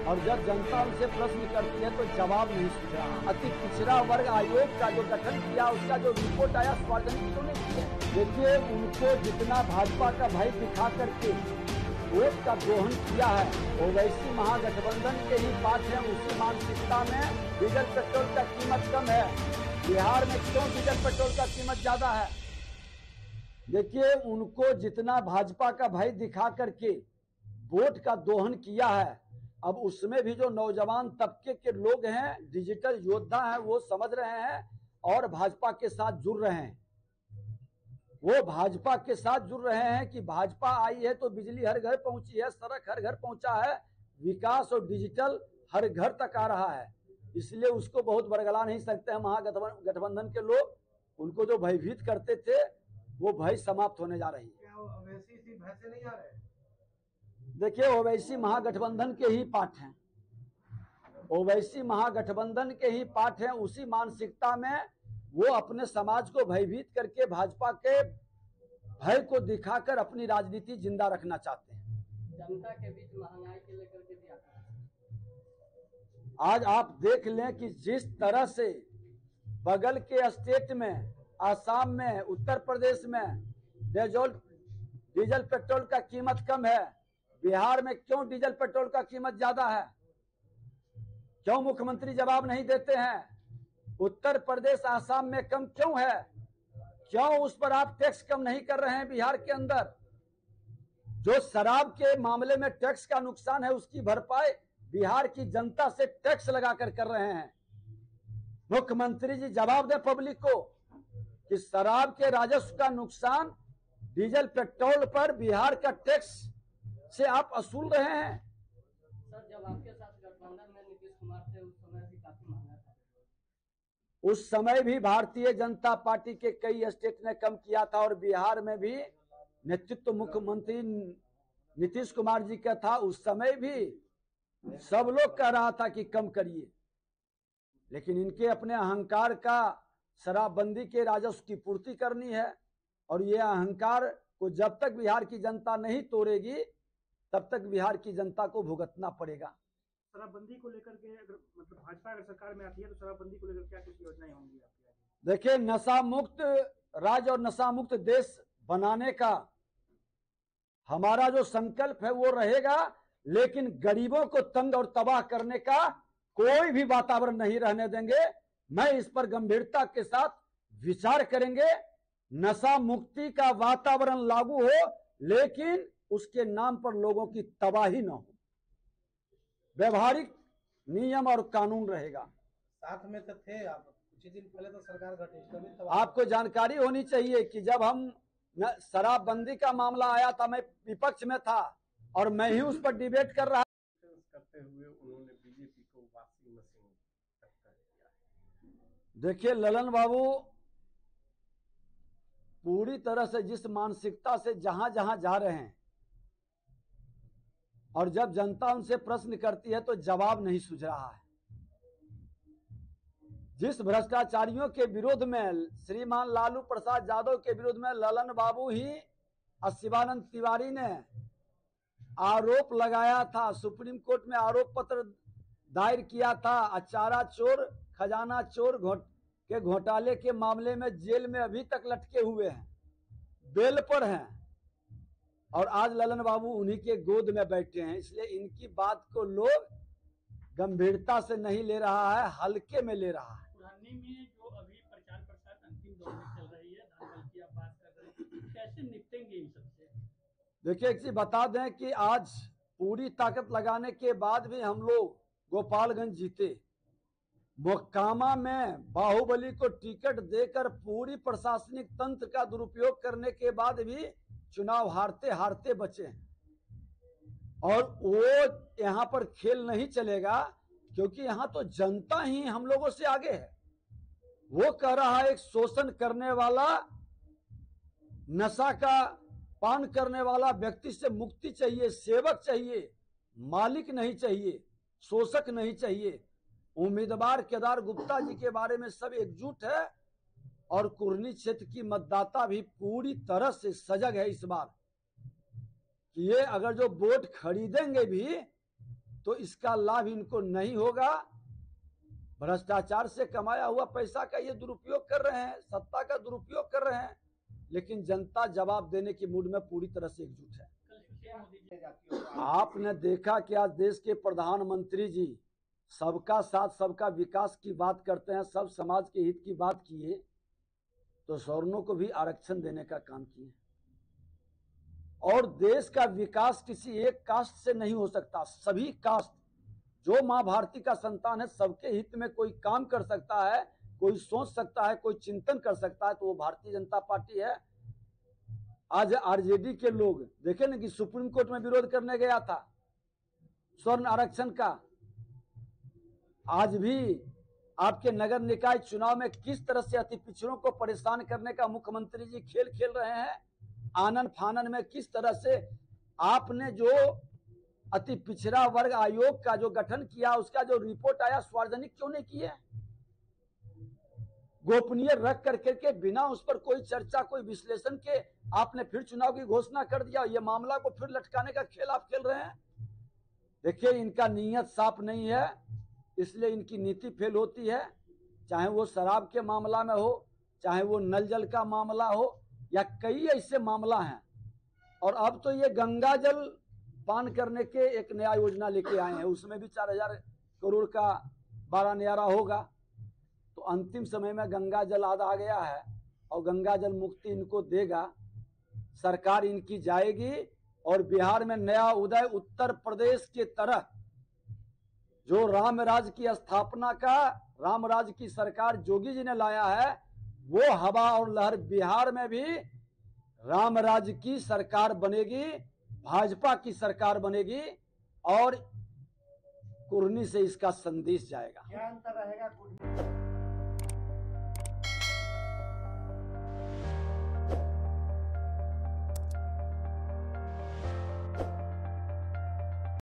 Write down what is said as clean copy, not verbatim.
और जब जनता उनसे प्रश्न करती है तो जवाब नहीं सूझ रहा। अति पिछड़ा वर्ग आयोग का जो गठन किया, उसका जो रिपोर्ट आया, सार्वजनिक क्यों नहीं किया? देखिए, उनको जितना भाजपा का भय दिखा करके वोट का दोहन किया है, ओवैसी महागठबंधन के ही पार्ट है। उसी मानसिकता में डीजल पेट्रोल का कीमत कम है। बिहार में क्यों डीजल पेट्रोल का कीमत ज्यादा है? देखिए, उनको जितना भाजपा का भय दिखा करके वोट का दोहन किया है, अब उसमें भी जो नौजवान तबके के लोग हैं, डिजिटल योद्धा हैं, वो समझ रहे हैं और भाजपा के साथ जुड़ रहे हैं। वो भाजपा के साथ जुड़ रहे हैं कि भाजपा आई है तो बिजली हर घर पहुंची है, सड़क हर घर पहुंचा है, विकास और डिजिटल हर घर तक आ रहा है। इसलिए उसको बहुत बरगला नहीं सकते हैं महागठबंधन के लोग। उनको जो भयभीत करते थे वो भय समाप्त होने जा रही है। देखिए, ओवैसी महागठबंधन के ही पार्ट हैं। ओवैसी महागठबंधन के ही पार्ट हैं। उसी मानसिकता में वो अपने समाज को भयभीत करके भाजपा के भय को दिखाकर अपनी राजनीति जिंदा रखना चाहते हैं। जनता के बीच महंगाई के लेकर के भी आज आप देख लें कि जिस तरह से बगल के स्टेट में, आसाम में, उत्तर प्रदेश में डीजल पेट्रोल का कीमत कम है, बिहार में क्यों डीजल पेट्रोल का कीमत ज्यादा है? क्यों मुख्यमंत्री जवाब नहीं देते हैं? उत्तर प्रदेश, आसाम में कम क्यों है? क्यों उस पर आप टैक्स कम नहीं कर रहे हैं? बिहार के अंदर जो शराब के मामले में टैक्स का नुकसान है, उसकी भरपाई बिहार की जनता से टैक्स लगाकर कर रहे हैं। मुख्यमंत्री जी जवाब दे पब्लिक को कि शराब के राजस्व का नुकसान डीजल पेट्रोल पर बिहार का टैक्स से आप वसूल रहे हैं। सर, जब आपके साथ गठबंधन में नीतीश कुमार थे, उस समय भी काफी महंगा था। उस समय भी भारतीय जनता पार्टी के कई स्टेट ने कम किया था और बिहार में भी नेतृत्व मुख्यमंत्री नीतीश कुमार जी का था। उस समय भी सब लोग कह रहा था कि कम करिए, लेकिन इनके अपने अहंकार का शराबबंदी के राजस्व की पूर्ति करनी है और ये अहंकार को जब तक बिहार की जनता नहीं तोड़ेगी तब तक बिहार की जनता को भुगतना पड़ेगा। शराबबंदी को लेकर के अगर मतलब भाजपा अगर सरकार में आती है तो शराबबंदी को लेकर क्या कुछ योजनाएं होंगी आपकी? देखिए, नशा मुक्त राज्य और नशा मुक्त देश बनाने का हमारा जो संकल्प है वो रहेगा, लेकिन गरीबों को तंग और तबाह करने का कोई भी वातावरण नहीं रहने देंगे। मैं इस पर गंभीरता के साथ विचार करेंगे। नशा मुक्ति का वातावरण लागू हो, लेकिन उसके नाम पर लोगों की तबाही न हो। व्यवहारिक नियम और कानून रहेगा। साथ में तो थे आप, कुछ दिन पहले तो सरकार घटी। आपको जानकारी होनी चाहिए कि जब हम शराबबंदी का मामला आया था, मैं विपक्ष में था और मैं ही उस पर डिबेट कर रहा करते हुए उन्होंने बीजेपी को वॉशिंग मशीन टक्कर दिया। देखिए ललन बाबू, पूरी तरह से जिस मानसिकता से जहां जहां जा रहे हैं और जब जनता उनसे प्रश्न करती है तो जवाब नहीं सूझ रहा है। जिस भ्रष्टाचारियों के विरोध में, श्रीमान लालू प्रसाद यादव के विरोध में ललन बाबू ही और शिवानंद तिवारी ने आरोप लगाया था, सुप्रीम कोर्ट में आरोप पत्र दायर किया था, चारा चोर खजाना चोर के घोटाले के मामले में जेल में अभी तक लटके हुए हैं, बेल पर हैं और आज ललन बाबू उन्हीं के गोद में बैठे हैं। इसलिए इनकी बात को लोग गंभीरता से नहीं ले रहा है, हल्के में ले रहा है। पुरानी में जो अभी प्रचार प्रसार अंतिम दौर में चल रही है, धान की आप बात कर रहे हैं, कैसे निपटेंगे इन सबसे? देखिए, एक चीज बता दें कि आज पूरी ताकत लगाने के बाद भी हम लोग गोपालगंज जीते। मोकामा में बाहुबली को टिकट देकर पूरी प्रशासनिक तंत्र का दुरुपयोग करने के बाद भी चुनाव हारते हारते बचे हैं। और वो यहाँ पर खेल नहीं चलेगा, क्योंकि यहाँ तो जनता ही हम लोगों से आगे है। वो कह रहा है एक शोषण करने वाला, नशा का पान करने वाला व्यक्ति से मुक्ति चाहिए, सेवक चाहिए, मालिक नहीं चाहिए, शोषक नहीं चाहिए। उम्मीदवार केदार गुप्ता जी के बारे में सब एकजुट है और कुर्नी क्षेत्र की मतदाता भी पूरी तरह से सजग है इस बार कि ये अगर जो वोट खरीदेंगे भी तो इसका लाभ इनको नहीं होगा। भ्रष्टाचार से कमाया हुआ पैसा का ये दुरुपयोग कर रहे हैं, सत्ता का दुरुपयोग कर रहे हैं, लेकिन जनता जवाब देने की मूड में पूरी तरह से एकजुट है। आपने देखा कि आज देश के प्रधानमंत्री जी सबका साथ सबका विकास की बात करते हैं, सब समाज के हित की बात किए, तो सवर्णों को भी आरक्षण देने का काम किए। और देश का विकास किसी एक कास्ट से नहीं हो सकता, सभी कास्ट जो मां भारती का संतान है सबके हित में कोई काम कर सकता है, कोई सोच सकता है, कोई चिंतन कर सकता है, तो वो भारतीय जनता पार्टी है। आज आरजेडी के लोग देखे ना कि सुप्रीम कोर्ट में विरोध करने गया था स्वर्ण आरक्षण का। आज भी आपके नगर निकाय चुनाव में किस तरह से अति पिछड़ों को परेशान करने का मुख्यमंत्री जी खेल खेल रहे हैं। आनन फानन में किस तरह से आपने जो अति पिछड़ा वर्ग आयोग का जो गठन किया, उसका जो रिपोर्ट आया, सार्वजनिक क्यों नहीं किए? गोपनीय रख करके बिना उस पर कोई चर्चा, कोई विश्लेषण के आपने फिर चुनाव की घोषणा कर दिया। ये मामला को फिर लटकाने का खेल आप खेल रहे हैं। देखिए, इनका नीयत साफ नहीं है, इसलिए इनकी नीति फेल होती है। चाहे वो शराब के मामला में हो, चाहे वो नल जल का मामला हो, या कई ऐसे मामला हैं। और अब तो ये गंगा जल पान करने के एक नया योजना लेके आए हैं, उसमें भी 4000 करोड़ का 12 न्यारा होगा। तो अंतिम समय में गंगा जल आ गया है और गंगा जल मुक्ति इनको देगा, सरकार इनकी जाएगी। और बिहार में नया उदय उत्तर प्रदेश के तरह जो राम राज की स्थापना का, राम राज की सरकार जोगी जी ने लाया है, वो हवा और लहर बिहार में भी राम राज की सरकार बनेगी, भाजपा की सरकार बनेगी और कुर्नी से इसका संदेश जाएगा। क्या अंतर रहेगा?